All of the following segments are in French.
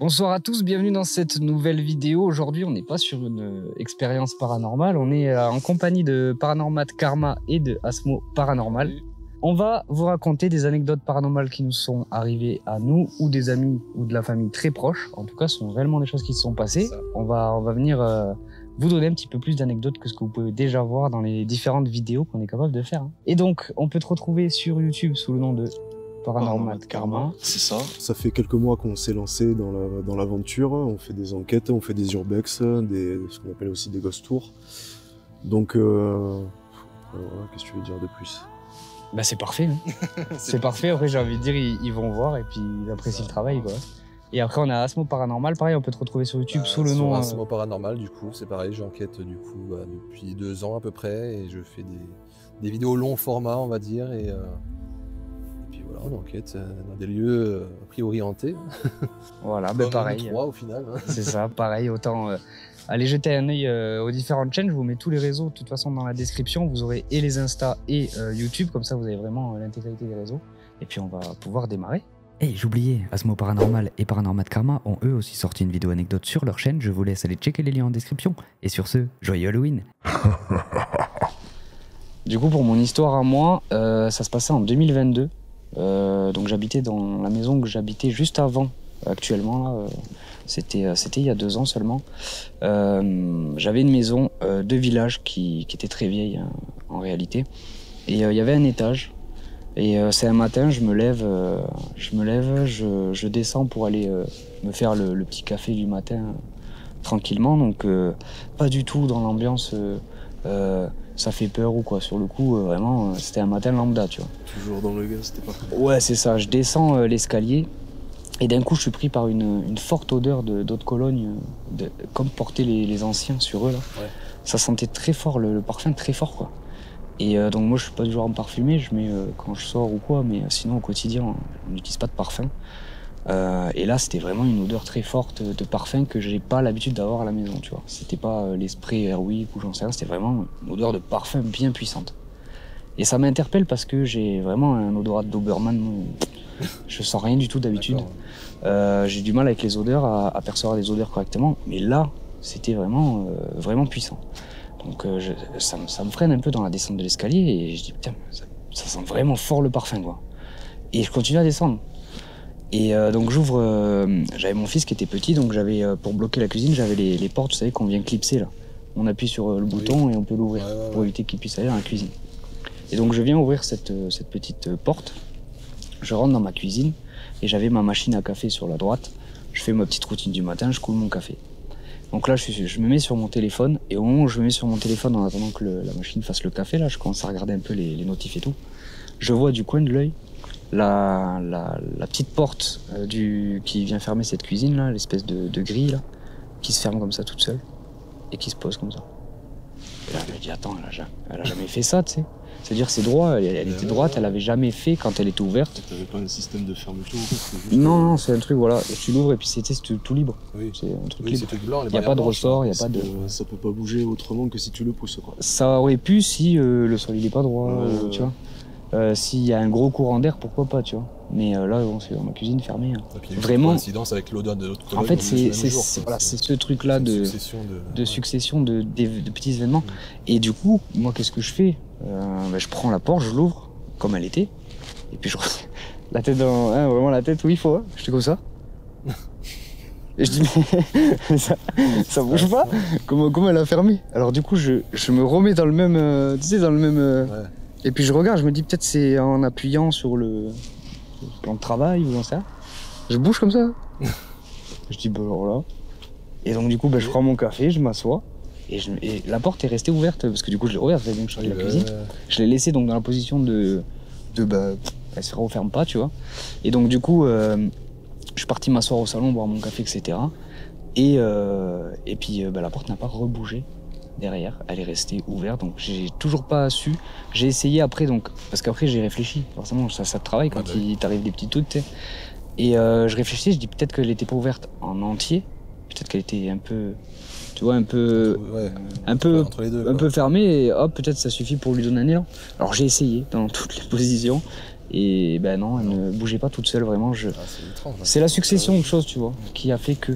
Bonsoir à tous, bienvenue dans cette nouvelle vidéo. Aujourd'hui, on n'est pas sur une expérience paranormale, on est en compagnie de Paranormat Karma et de Asmo Paranormal. On va vous raconter des anecdotes paranormales qui nous sont arrivées à nous ou des amis ou de la famille très proches. En tout cas, ce sont réellement des choses qui se sont passées. On va venir vous donner un petit peu plus d'anecdotes que ce que vous pouvez déjà voir dans les différentes vidéos qu'on est capable de faire. Et donc, on peut te retrouver sur YouTube sous le nom de Paranormat Karma. C'est ça. Ça fait quelques mois qu'on s'est lancé dans l'aventure. On fait des enquêtes, on fait des urbex, ce qu'on appelle aussi des ghost tours. Donc, qu'est-ce que tu veux dire de plus? Bah c'est parfait. Hein. C'est parfait. Après, j'ai envie de dire, ils vont voir et puis ils apprécient le travail, quoi. Et après, on a Asmo Paranormal. Pareil, on peut te retrouver sur YouTube sous le nom. Asmo Paranormal, du coup, c'est pareil. J'enquête du coup depuis 2 ans à peu près et je fais des vidéos long format, on va dire. Et puis voilà, on enquête dans des lieux a priori hantés. Voilà, ben pareil. 3 au final. Hein. C'est ça, pareil. Autant aller jeter un œil aux différentes chaînes. Je vous mets tous les réseaux de toute façon dans la description. Vous aurez et les Insta et YouTube. Comme ça, vous avez vraiment l'intégralité des réseaux. Et puis, on va pouvoir démarrer. Hey, j'oubliais, Asmo Paranormal et Paranormat Karma ont eux aussi sorti une vidéo anecdote sur leur chaîne. Je vous laisse aller checker les liens en description. Et sur ce, joyeux Halloween. Du coup, pour mon histoire à moi, ça se passait en 2022. Donc j'habitais dans la maison que j'habitais juste avant, actuellement là, c'était il y a 2 ans seulement. J'avais une maison de village qui était très vieille hein, en réalité, et il y avait un étage. Et c'est un matin, je me lève, je descends pour aller me faire le petit café du matin tranquillement, donc pas du tout dans l'ambiance. Ça fait peur ou quoi, sur le coup, vraiment, c'était un matin lambda, tu vois. Toujours dans le gaz, c'était pas cool. Ouais, c'est ça, je descends l'escalier, et d'un coup, je suis pris par une forte odeur d'eau de Cologne, comme portaient les anciens sur eux, là. Ouais. Ça sentait très fort, le parfum très fort, quoi. Et donc moi, je suis pas du genre à me parfumer, je mets quand je sors ou quoi, mais sinon, au quotidien, on n'utilise pas de parfum. Et là, c'était vraiment une odeur très forte de parfum que j'ai pas l'habitude d'avoir à la maison, tu vois. C'était pas les sprays Airwick ou j'en sais rien, c'était vraiment une odeur de parfum bien puissante. Et ça m'interpelle parce que j'ai vraiment un odorat de Doberman. Je sens rien du tout d'habitude. J'ai du mal avec les odeurs, à percevoir les odeurs correctement. Mais là, c'était vraiment, vraiment puissant. Donc ça me freine un peu dans la descente de l'escalier et je dis putain, ça sent vraiment fort le parfum, quoi. Et je continue à descendre. Et donc j'ouvre, j'avais mon fils qui était petit, donc j'avais pour bloquer la cuisine, j'avais les portes, vous savez, qu'on vient clipser là. On appuie sur le bouton et on peut l'ouvrir pour éviter qu'il puisse aller dans la cuisine. Et donc je viens ouvrir cette petite porte, je rentre dans ma cuisine et j'avais ma machine à café sur la droite. Je fais ma petite routine du matin, je coule mon café. Donc là je me mets sur mon téléphone et au moment où je me mets sur mon téléphone en attendant que la machine fasse le café, là je commence à regarder un peu les notifs et tout. Je vois du coin de l'œil la petite porte qui vient fermer cette cuisine là, l'espèce de grille là, qui se ferme comme ça toute seule et qui se pose comme ça. Et là je me dis attends, elle a jamais fait ça, tu sais. C'est-à-dire c'est droit, elle était droite, elle avait jamais fait quand elle était ouverte. T'avais pas un système de fermeture ou quoi? Non, c'est un truc voilà, tu l'ouvres et puis c'était tout libre. Oui. C'est un truc libre. Blanc, Il n'y a pas de ressort, il n'y a pas de... Ça peut pas bouger autrement que si tu le pousses, quoi. Ça aurait pu si le sol il est pas droit, tu vois. S'il y a un gros courant d'air, pourquoi pas, tu vois. Mais là, bon, c'est dans ma cuisine fermée. Hein. Vraiment. Coïncidence avec l'odeur de l'autre Cologne. En fait, c'est ce truc-là de succession de petits événements. Et du coup, moi, qu'est-ce que je fais? Je prends la porte, je l'ouvre comme elle était, et puis je la tête dans, hein, vraiment la tête où il faut. Hein. Je fais comme ça. Et je dis mais ça bouge pas. Comment elle a fermé? Alors du coup, je me remets dans le même, tu sais, dans le même. Ouais. Et puis je regarde, je me dis peut-être c'est en appuyant sur le plan de travail ou j'en sais rien. Je bouge comme ça. Je dis bah alors là. Et donc du coup je prends mon café, je m'assois et la porte est restée ouverte parce que du coup je l'ai ouverte, j'avais bien chargé la cuisine. Je l'ai laissée donc dans la position de elle se referme pas, tu vois. Et donc du coup je suis parti m'asseoir au salon, boire mon café, etc. Et puis la porte n'a pas rebougé. Derrière, elle est restée ouverte, donc j'ai toujours pas su. J'ai essayé après, donc parce qu'après j'ai réfléchi. Forcément, ça te travaille quand il t'arrive des petits trucs, tu sais. Et je réfléchis, je dis peut-être qu'elle était pas ouverte en entier, peut-être qu'elle était un peu, tu vois, un peu fermée. Et hop, peut-être ça suffit pour lui donner un élan. Alors j'ai essayé dans toutes les positions Et ben non, elle ne bougeait pas toute seule, vraiment. C'est étrange. C'est la succession de choses, tu vois, qui a fait que.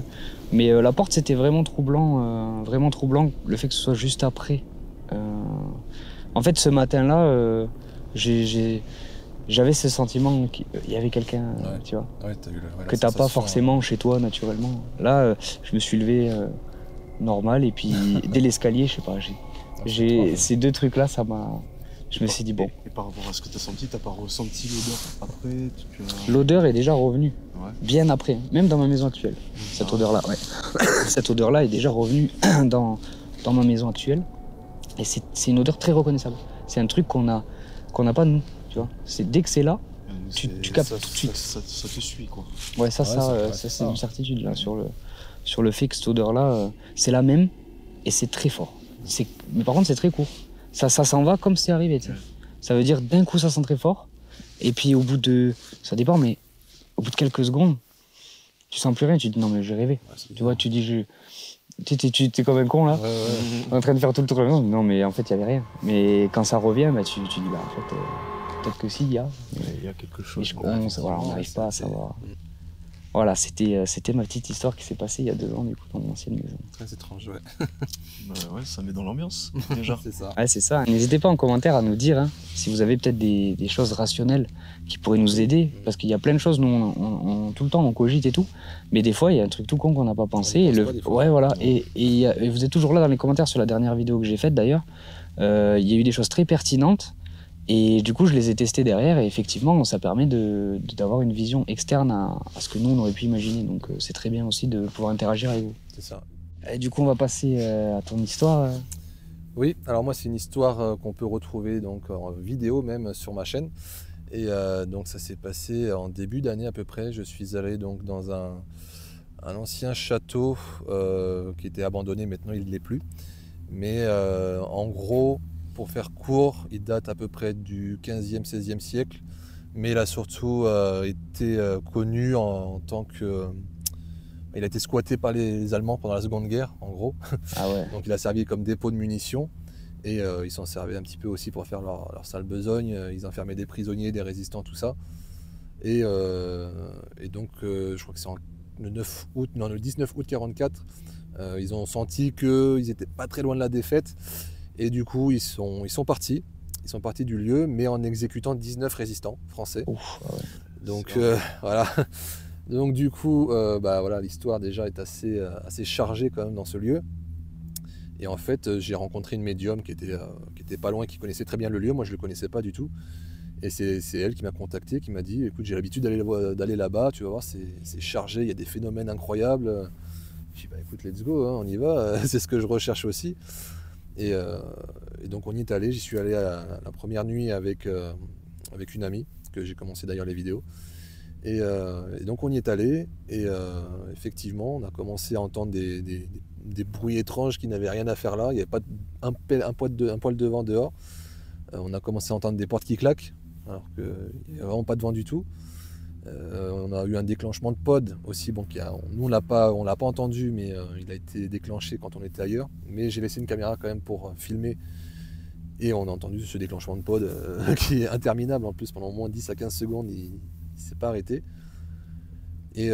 Mais la porte, c'était vraiment troublant, le fait que ce soit juste après. En fait, ce matin-là, j'avais ce sentiment qu'il y avait quelqu'un, tu vois, que t'as pas forcément chez toi naturellement. Là, je me suis levé normal et puis dès l'escalier, je sais pas, ces deux trucs-là, ça m'a. Je me suis dit bon. Et par rapport à ce que t'as senti, t'as pas ressenti l'odeur après? L'odeur est déjà revenue, bien après, même dans ma maison actuelle. Cette odeur-là, cette odeur-là est déjà revenue dans ma maison actuelle. Et c'est une odeur très reconnaissable. C'est un truc qu'on n'a pas nous, tu vois. Dès que c'est là, tu captes tout de suite. Ça te suit, quoi. Ouais, ça c'est une certitude là sur le fait que cette odeur-là, c'est la même et c'est très fort. Mais par contre, c'est très court. Ça s'en va comme c'est arrivé, tu sais. Ça veut dire d'un coup ça sent très fort et puis au bout de, ça dépend, mais au bout de quelques secondes, tu sens plus rien. Tu te dis non mais j'ai rêvé. Tu vois, tu dis t'es comme un con là, en train de faire tout le tour de la maison. Non mais en fait il y avait rien. Mais quand ça revient, bah, tu dis bah en fait peut-être que si il y a. Il y a quelque chose. On n'arrive pas à savoir. Voilà, c'était ma petite histoire qui s'est passée il y a 2 ans du coup dans mon ancienne maison. Très étrange, Ça met dans l'ambiance déjà. C'est ça. Ouais, c'est ça. N'hésitez pas en commentaire à nous dire si vous avez peut-être des choses rationnelles qui pourraient nous aider, parce qu'il y a plein de choses, nous on tout le temps on cogite et tout, mais des fois il y a un truc tout con qu'on n'a pas pensé. Et vous êtes toujours là dans les commentaires sur la dernière vidéo que j'ai faite d'ailleurs. Il y a eu des choses très pertinentes. Et du coup, je les ai testés derrière et effectivement, ça permet d'avoir une vision externe à ce que nous, on aurait pu imaginer. Donc, c'est très bien aussi de pouvoir interagir avec vous. C'est ça. Et du coup, on va passer à ton histoire. Oui, alors moi, c'est une histoire qu'on peut retrouver donc, en vidéo même sur ma chaîne. Et donc, ça s'est passé en début d'année à peu près. Je suis allé donc dans un ancien château qui était abandonné. Maintenant, il ne l'est plus. Mais en gros... Pour faire court, il date à peu près du 15e, 16e siècle, mais il a surtout été connu en tant que... il a été squatté par les Allemands pendant la Seconde Guerre, en gros. Ah ouais. Donc il a servi comme dépôt de munitions, et ils s'en servaient un petit peu aussi pour faire leur sale besogne. Ils enfermaient des prisonniers, des résistants, tout ça. Et donc, je crois que c'est le 19 août 1944, ils ont senti qu'ils n'étaient pas très loin de la défaite. Et du coup, ils sont partis. Ils sont partis du lieu, mais en exécutant 19 résistants français. Ouf, ah ouais. Donc voilà. Donc du coup, voilà, l'histoire déjà est assez chargée quand même dans ce lieu. Et en fait, j'ai rencontré une médium qui était pas loin, qui connaissait très bien le lieu. Moi, je le connaissais pas du tout. Et c'est elle qui m'a contacté, qui m'a dit, écoute, j'ai l'habitude d'aller là-bas. Tu vas voir, c'est chargé. Il y a des phénomènes incroyables. Je dis, bah écoute, let's go, hein, on y va. C'est ce que je recherche aussi. Et donc on y est allé, j'y suis allé à la première nuit avec une amie, que j'ai commencé d'ailleurs les vidéos. Et donc on y est allé, et effectivement on a commencé à entendre des bruits étranges qui n'avaient rien à faire là. Il n'y avait pas un poil de vent dehors. On a commencé à entendre des portes qui claquent, alors qu'il n'y avait vraiment pas de vent du tout. On a eu un déclenchement de pod aussi, bon, nous on l'a pas entendu, mais il a été déclenché quand on était ailleurs. Mais j'ai laissé une caméra quand même pour filmer, et on a entendu ce déclenchement de pod qui est interminable en plus, pendant au moins 10 à 15 secondes, il ne s'est pas arrêté. Et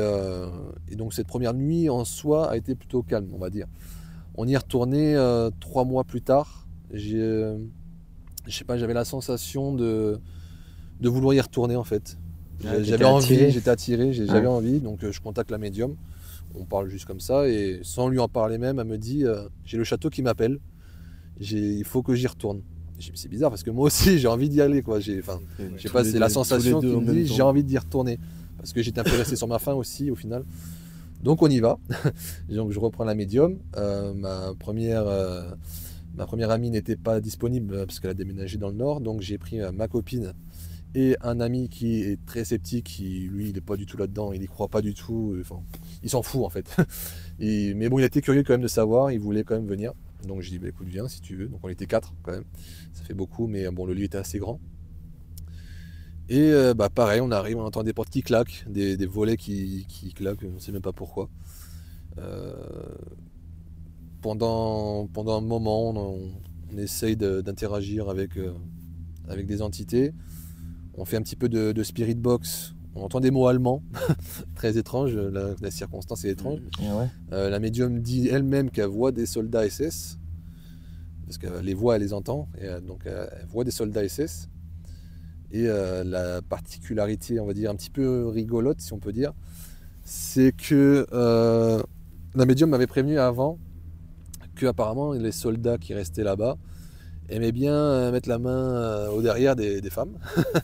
donc cette première nuit en soi a été plutôt calme, on va dire. On y est retourné 3 mois plus tard. Je sais pas, j'avais la sensation de vouloir y retourner en fait. J'avais envie, j'étais attiré, j'avais envie, donc je contacte la médium, on parle juste comme ça, et sans lui en parler même, elle me dit j'ai le château qui m'appelle, il faut que j'y retourne. C'est bizarre parce que moi aussi j'ai envie d'y aller, quoi. Je sais pas, c'est la sensation qui me dit j'ai envie d'y retourner, parce que j'étais un peu resté sur ma faim aussi au final. Donc on y va. Donc je reprends la médium. Ma première amie n'était pas disponible parce qu'elle a déménagé dans le nord, donc j'ai pris ma copine et un ami qui est très sceptique, qui lui il n'est pas du tout là-dedans, il n'y croit pas du tout, enfin, il s'en fout en fait. Mais bon, il était curieux quand même de savoir, il voulait quand même venir. Donc j'ai dit bah, écoute, viens si tu veux. Donc on était 4 quand même, ça fait beaucoup, mais bon, le lieu était assez grand. Et pareil, on arrive, on entend des portes qui claquent, des volets qui claquent, on ne sait même pas pourquoi. Pendant un moment, on essaye d'interagir avec des entités. On fait un petit peu de spirit box. On entend des mots allemands, très étranges, la circonstance est étrange. La médium dit elle-même qu'elle voit des soldats SS, parce qu'elle les voit, elle les entend, et donc elle voit des soldats SS. Et la particularité, on va dire, un petit peu rigolote, si on peut dire, c'est que la médium m'avait prévenu avant que apparemment les soldats qui restaient là-bas aimaient bien mettre la main au derrière des femmes.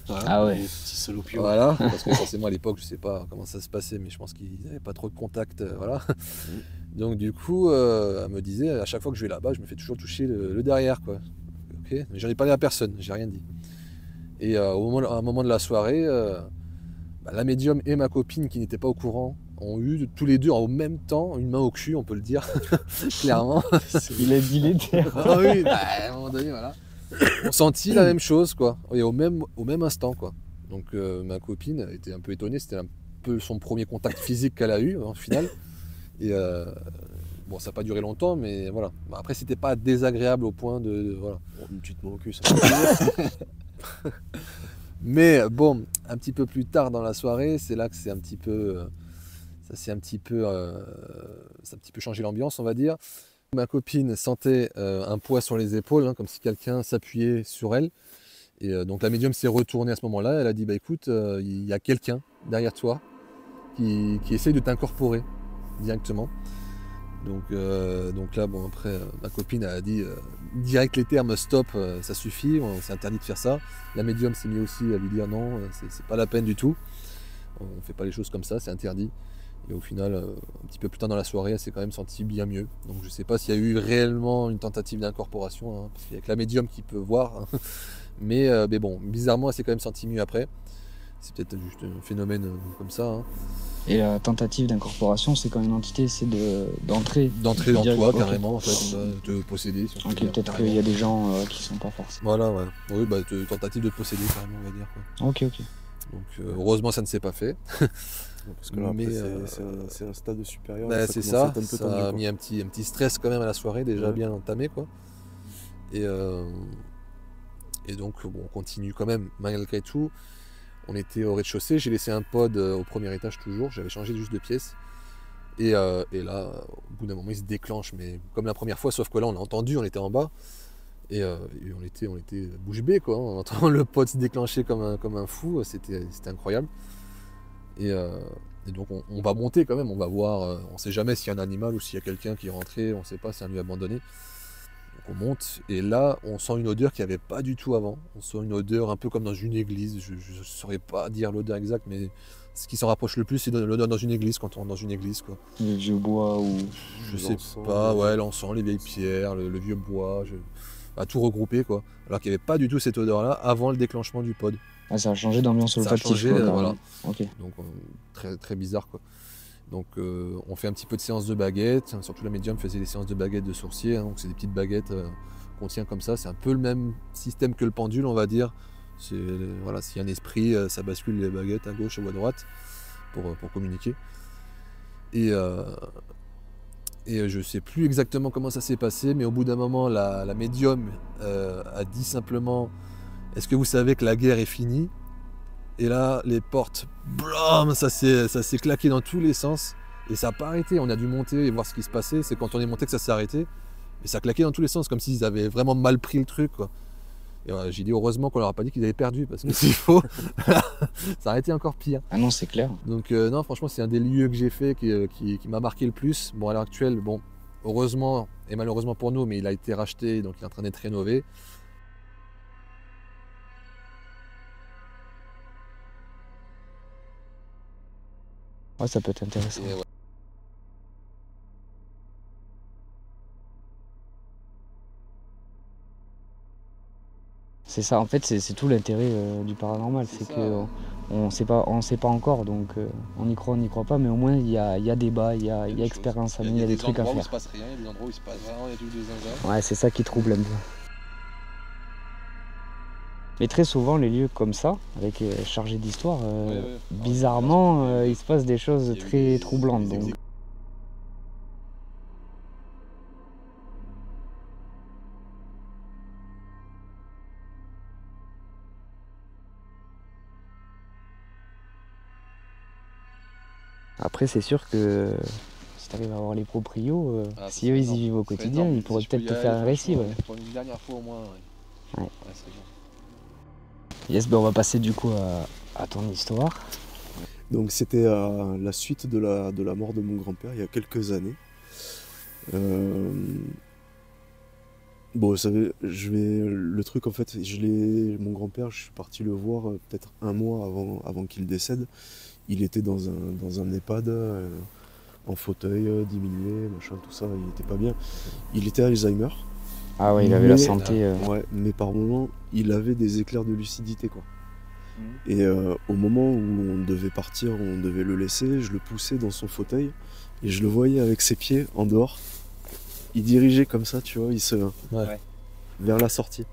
Ah ouais. Les petits salopios. Voilà, parce que forcément à l'époque, je sais pas comment ça se passait, mais je pense qu'ils n'avaient pas trop de contact, voilà. Donc du coup, elle me disait, à chaque fois que je vais là-bas, je me fais toujours toucher le derrière, quoi. Ok, mais j'en ai parlé à personne, j'ai rien dit. Et à un moment de la soirée, la médium et ma copine qui n'étaient pas au courant ont eu tous les deux en même temps une main au cul, on peut le dire, clairement. Il a dit les terres. Ah oui, à un moment donné, voilà. On sentit la même chose, quoi, et au même instant, quoi. Donc ma copine était un peu étonnée, c'était un peu son premier contact physique qu'elle a eu, au final. Et bon, ça n'a pas duré longtemps, mais voilà. Après, c'était pas désagréable au point de voilà. Une petite main au cul, ça fait Mais bon, un petit peu plus tard dans la soirée, c'est là que c'est un petit peu, ça s'est un petit peu changé l'ambiance, on va dire. Ma copine sentait un poids sur les épaules, hein, comme si quelqu'un s'appuyait sur elle. Et donc la médium s'est retournée à ce moment-là. Elle a dit, bah écoute, il y a quelqu'un derrière toi qui essaye de t'incorporer directement. Donc là, bon, après, ma copine a dit direct les termes stop, ça suffit, on s'est interdit de faire ça. La médium s'est mis aussi à lui dire non, c'est pas la peine du tout. On fait pas les choses comme ça, c'est interdit. Et au final, un petit peu plus tard dans la soirée, elle s'est quand même sentie bien mieux. Donc je sais pas s'il y a eu réellement une tentative d'incorporation, hein, parce qu'il y a que la médium qui peut voir. Hein. Mais bon, bizarrement, elle s'est quand même sentie mieux après. C'est peut-être juste un phénomène comme ça. Hein. Et la tentative d'incorporation, c'est quand une entité, c'est d'entrer. D'entrer dans toi, carrément, en fait, te posséder. Si on ok, peut-être qu'il y a des gens qui sont pas forcément. Voilà, ouais. Oui, bah, tentative de te posséder, carrément, on va dire. Quoi. Ok. Donc, heureusement, ça ne s'est pas fait. Parce que là, c'est un stade supérieur. Bah, c'est ça, ça a mis un petit stress quand même à la soirée, déjà bien entamé, quoi. Et donc, bon, on continue quand même, malgré tout. On était au rez-de-chaussée, j'ai laissé un pod au premier étage toujours, j'avais changé juste de pièce. Et là, au bout d'un moment, il se déclenche, mais comme la première fois, sauf que là, on a entendu, on était en bas, et on était bouche bée, quoi. On entend le pod se déclencher comme un fou, c'était incroyable. Et donc, on va monter quand même, on va voir, on sait jamais s'il y a un animal ou s'il y a quelqu'un qui est rentré, on sait pas, c'est un lieu abandonné. On monte et là on sent une odeur qu'il n'y avait pas du tout avant. On sent une odeur un peu comme dans une église. Je ne saurais pas dire l'odeur exacte, mais ce qui s'en rapproche le plus, c'est l'odeur dans une église, quand on rentre dans une église, quoi. Le vieux bois ou... Je sais pas, ouais, l'encens, les vieilles pierres, le vieux bois, tout regroupé, quoi. Alors qu'il n'y avait pas du tout cette odeur-là avant le déclenchement du pod. Ah, ça a changé d'ambiance olfactive. Ça a changé, voilà. Okay. Donc très, très bizarre, quoi. Donc on fait un petit peu de séances de baguettes, surtout la médium faisait des séances de baguettes de sourcier, hein, donc c'est des petites baguettes qu'on tient comme ça, c'est un peu le même système que le pendule, on va dire. Voilà, s'il y a un esprit, ça bascule les baguettes à gauche ou à droite pour communiquer. Et je sais plus exactement comment ça s'est passé, mais au bout d'un moment, la médium a dit simplement « Est-ce que vous savez que la guerre est finie ?» Et là, les portes, blam, ça s'est claqué dans tous les sens. Et ça n'a pas arrêté. On a dû monter et voir ce qui se passait. C'est quand on est monté que ça s'est arrêté. Et ça claquait dans tous les sens, comme s'ils avaient vraiment mal pris le truc, quoi. Et j'ai dit heureusement qu'on leur a pas dit qu'ils avaient perdu, parce que s'il faut, ça aurait été encore pire. Ah non, c'est clair. Donc non, franchement, c'est un des lieux que j'ai fait qui m'a marqué le plus. Bon, à l'heure actuelle, bon, heureusement et malheureusement pour nous, mais il a été racheté, donc il est en train d'être rénové. Ouais, ça peut être intéressant. Ouais. C'est ça, en fait, c'est tout l'intérêt du paranormal, c'est que on sait pas encore, donc on y croit pas, mais au moins il y a débat, il y a expérience à mener, il y a des trucs à faire. Il y a des endroits où il se passe rien, il y a des endroits où il se passe vraiment, il y a tout des zinzins. Ouais, c'est ça qui trouble un peu. Mais très souvent, les lieux comme ça, avec chargés d'histoire, bizarrement, il se passe des choses très troublantes. Donc. Après, c'est sûr que si tu arrives à avoir les proprios, si eux ils y vivent au quotidien, ils pourraient peut-être te faire un récit. Ouais. Pour une dernière fois au moins. Ouais. Ouais. C'est bon. Yes, ben on va passer du coup à ton histoire. Donc c'était la suite de la mort de mon grand-père il y a quelques années. Bon, vous savez, le truc en fait, mon grand-père, je suis parti le voir peut-être un mois avant qu'il décède. Il était dans un EHPAD, en fauteuil, diminué, machin, tout ça, il était pas bien. Il était Alzheimer. Ah ouais, il avait la santé. Ouais, mais par moments, il avait des éclairs de lucidité, quoi. Et au moment où on devait partir, on devait le laisser, je le poussais dans son fauteuil et je le voyais avec ses pieds en dehors. Il dirigeait comme ça, tu vois, vers la sortie.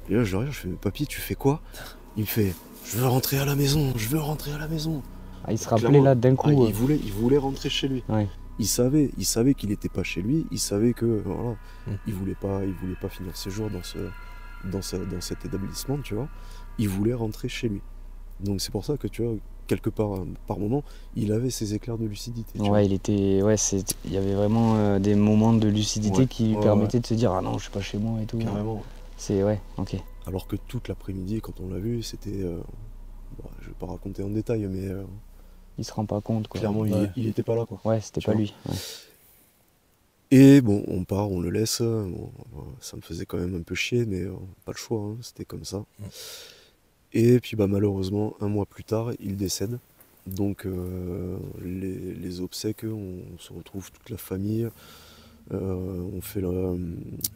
Et là, je le regarde, je fais, papy, tu fais quoi? Il me fait, je veux rentrer à la maison, je veux rentrer à la maison. Ah, il se rappelait là d'un coup. Il voulait rentrer chez lui. Ouais. Il savait qu'il n'était pas chez lui, il savait que voilà, il voulait pas finir ses jours dans cet établissement, tu vois. Il voulait rentrer chez lui. Donc c'est pour ça que tu vois, quelque part, par moment, il avait ses éclairs de lucidité. Ouais, il y avait vraiment des moments de lucidité qui lui permettaient de se dire ah non, je suis pas chez moi et tout. Carrément. C'est ok. Alors que toute l'après-midi, quand on l'a vu, c'était, je vais pas raconter en détail, mais il se rend pas compte quoi. Clairement, il était pas là quoi. Ouais, c'était pas lui. Ouais. Et bon, on part, on le laisse. Bon, ça me faisait quand même un peu chier, mais pas le choix, hein, c'était comme ça. Et puis malheureusement, un mois plus tard, il décède. Donc les obsèques, on se retrouve toute la famille, on fait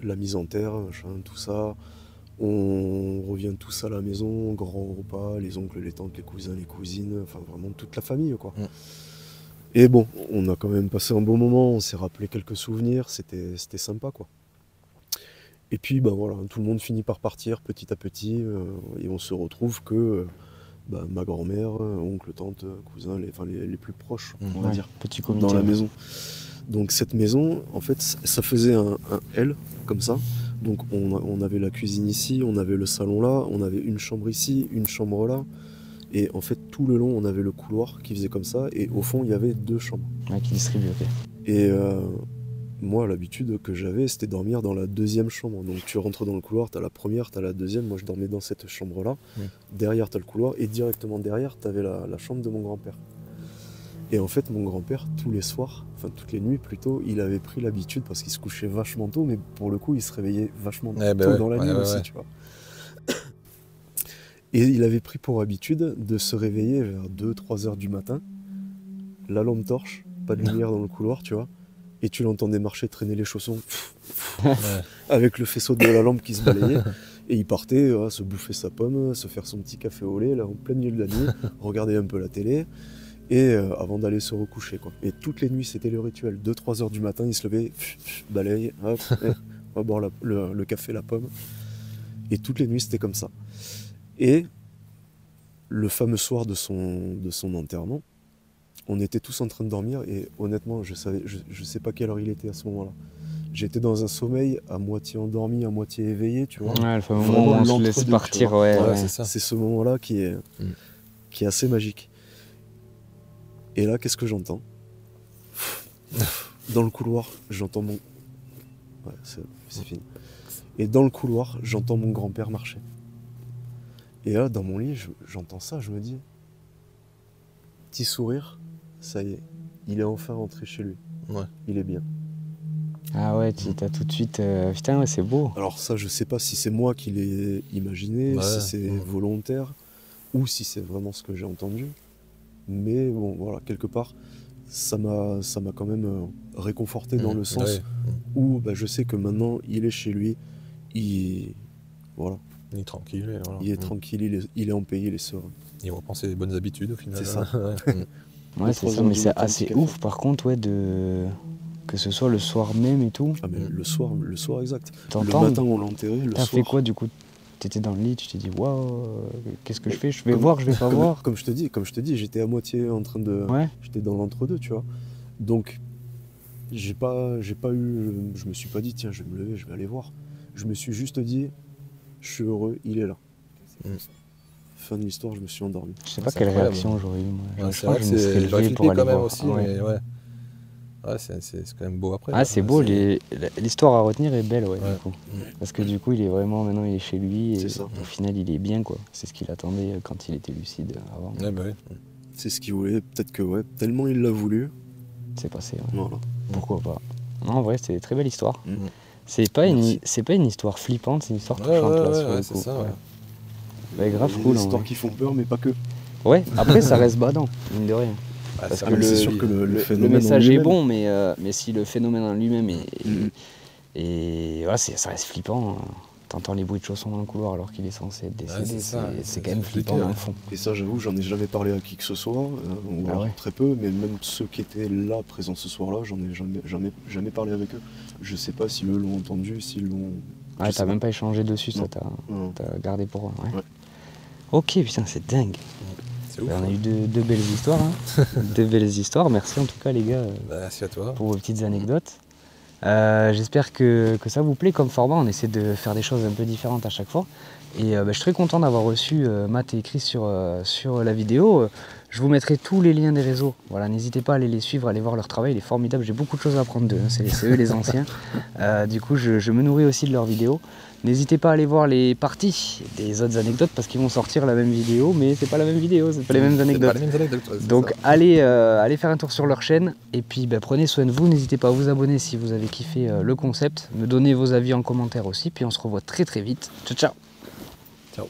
la mise en terre, machin, tout ça. On revient tous à la maison, grand repas, les oncles, les tantes, les cousins, les cousines, enfin vraiment toute la famille quoi. Et bon, on a quand même passé un bon moment, on s'est rappelé quelques souvenirs, c'était sympa quoi. Et puis voilà, tout le monde finit par partir petit à petit, et on se retrouve que ma grand-mère, oncle, tante, cousin, les plus proches, on va dire, petit comité, dans la maison. Donc cette maison, en fait, ça faisait un L, comme ça. Donc on avait la cuisine ici, on avait le salon là, on avait une chambre ici, une chambre là. Et en fait, tout le long, on avait le couloir qui faisait comme ça, et au fond, il y avait 2 chambres. Ouais, qui distribuent, ok. Et moi, l'habitude que j'avais, c'était dormir dans la 2e chambre. Donc tu rentres dans le couloir, t'as la première, t'as la deuxième. Moi, je dormais dans cette chambre-là. Derrière, t'as le couloir, et directement derrière, t'avais la chambre de mon grand-père. Et en fait, mon grand-père, tous les soirs, enfin toutes les nuits plutôt, il avait pris l'habitude, parce qu'il se couchait vachement tôt, mais pour le coup, il se réveillait vachement tôt dans la nuit aussi, tu vois. Et il avait pris pour habitude de se réveiller vers 2-3 heures du matin, la lampe torche, pas de lumière dans le couloir, tu vois, et tu l'entendais marcher, traîner les chaussons, avec le faisceau de la lampe qui se balayait, et il partait se bouffer sa pomme, se faire son petit café au lait, là, en plein milieu de la nuit, regarder un peu la télé, et avant d'aller se recoucher, quoi. Et toutes les nuits, c'était le rituel. 2-3 heures du matin, il se levait, balaye, hop, on va boire le café, la pomme. Et toutes les nuits, c'était comme ça. Et le fameux soir de son enterrement, on était tous en train de dormir, et honnêtement, je sais pas quelle heure il était à ce moment-là. J'étais dans un sommeil à moitié endormi, à moitié éveillé, tu vois. Ouais, le fameux moment où on se laisse partir, ouais. C'est ce moment-là qui est assez magique. Et là, qu'est-ce que j'entends? Dans le couloir, j'entends mon... Ouais, c'est fini. Et dans le couloir, j'entends mon grand-père marcher. Et là, dans mon lit, j'entends ça, je me dis... Petit sourire, ça y est, il est enfin rentré chez lui. Ouais. Il est bien. Ah ouais, t'as tout de suite... Putain, ouais, c'est beau. Alors ça, je sais pas si c'est moi qui l'ai imaginé, si c'est volontaire, ou si c'est vraiment ce que j'ai entendu. Mais bon, voilà, quelque part, ça m'a quand même réconforté dans le sens où je sais que maintenant, il est chez lui, voilà. Il est tranquille. Voilà. Il est tranquille, il est en pays, il est serein. Il reprend ses bonnes habitudes au final. C'est ça. Ouais, c'est ça, mais c'est assez ouf par contre, ouais, que ce soit le soir même et tout. Ah mais le soir exact. T'entends, le matin, on l'a enterré, le soir... T'as fait quoi du coup? T'étais dans le lit, tu t'es dit waouh, qu'est-ce que je fais? Je vais voir, je vais pas voir. Comme je te dis, j'étais à moitié en train de... Ouais. J'étais dans l'entre-deux, tu vois. Donc, j'ai pas eu... Je me suis pas dit, tiens, je vais me lever, je vais aller voir. Je me suis juste dit, je suis heureux, il est là. fin de l'histoire, je me suis endormi. Je sais pas C'est quelle incroyable. réaction j'aurais eu. Moi. Ouais, Je c'est crois vrai que que je me serais j'aurais levé flippé pour aller quand même voir. aussi, Ouais. mais ouais. Ouais, c'est quand même beau après. Ah, quoi. c'est beau, C'est- l'histoire à retenir est belle, ouais, Ouais. du coup. Parce que du coup, il est vraiment, maintenant, il est chez lui, et C'est ça. au final, il est bien, quoi. C'est ce qu'il attendait quand il était lucide avant. Ouais, bah oui. C'est ce qu'il voulait, peut-être que ouais, tellement il l'a voulu. C'est passé, ouais. Voilà. Pourquoi pas. Non, en vrai, c'est une très belle histoire. Mm. C'est pas Merci. une histoire flippante, c'est une histoire Ouais, touchante, là, ouais, sur ouais, le c'est coup. ça, ouais. Bah, grave Il y a cool, des en histoires vrai. qui font peur, mais pas que. Ouais, après, ça reste badant, mine de rien. Ah, Parce c'est que vrai mais c'est c'est- sûr que le Le phénomène message en est lui-même- bon, mais si le phénomène en lui-même est... Mhm. Et voilà, ça reste flippant. T'entends les bruits de chaussons dans le couloir alors qu'il est censé être décédé. c'est ça, C'est quand même c'est flippant flippé, dans le ouais. fond. Et ça, j'avoue, j'en ai jamais parlé à qui que ce soit, ou Ah alors ouais. très peu, mais même ceux qui étaient là, présents ce soir-là, j'en ai jamais parlé avec eux. Je sais pas si eux l'ont entendu, s'ils l'ont... Ouais, je sais t'as même pas échangé dessus, ça, Non. t'as Non. gardé pour... Ouais. Ouais. Ok, putain, c'est dingue. C'est ouf. On a eu deux belles histoires. Hein. Deux belles histoires. Merci en tout cas, les gars, Bah, merci à toi. pour vos petites anecdotes. J'espère que ça vous plaît comme format. On essaie de faire des choses un peu différentes à chaque fois. Et je suis très content d'avoir reçu Matt et Chris sur la vidéo. Je vous mettrai tous les liens des réseaux. Voilà, n'hésitez pas à aller les suivre, à aller voir leur travail. Il est formidable. J'ai beaucoup de choses à apprendre d'eux. Hein. C'est eux les anciens. Du coup, je me nourris aussi de leurs vidéos. N'hésitez pas à aller voir les parties des autres anecdotes parce qu'ils vont sortir la même vidéo, mais c'est pas la même vidéo, c'est pas les mêmes C'est pas anecdotes. les mêmes anecdotes, ouais, c'est Donc ça. allez faire un tour sur leur chaîne et puis prenez soin de vous, n'hésitez pas à vous abonner si vous avez kiffé le concept, me donner vos avis en commentaire aussi, puis on se revoit très très vite. Ciao ciao. Ciao.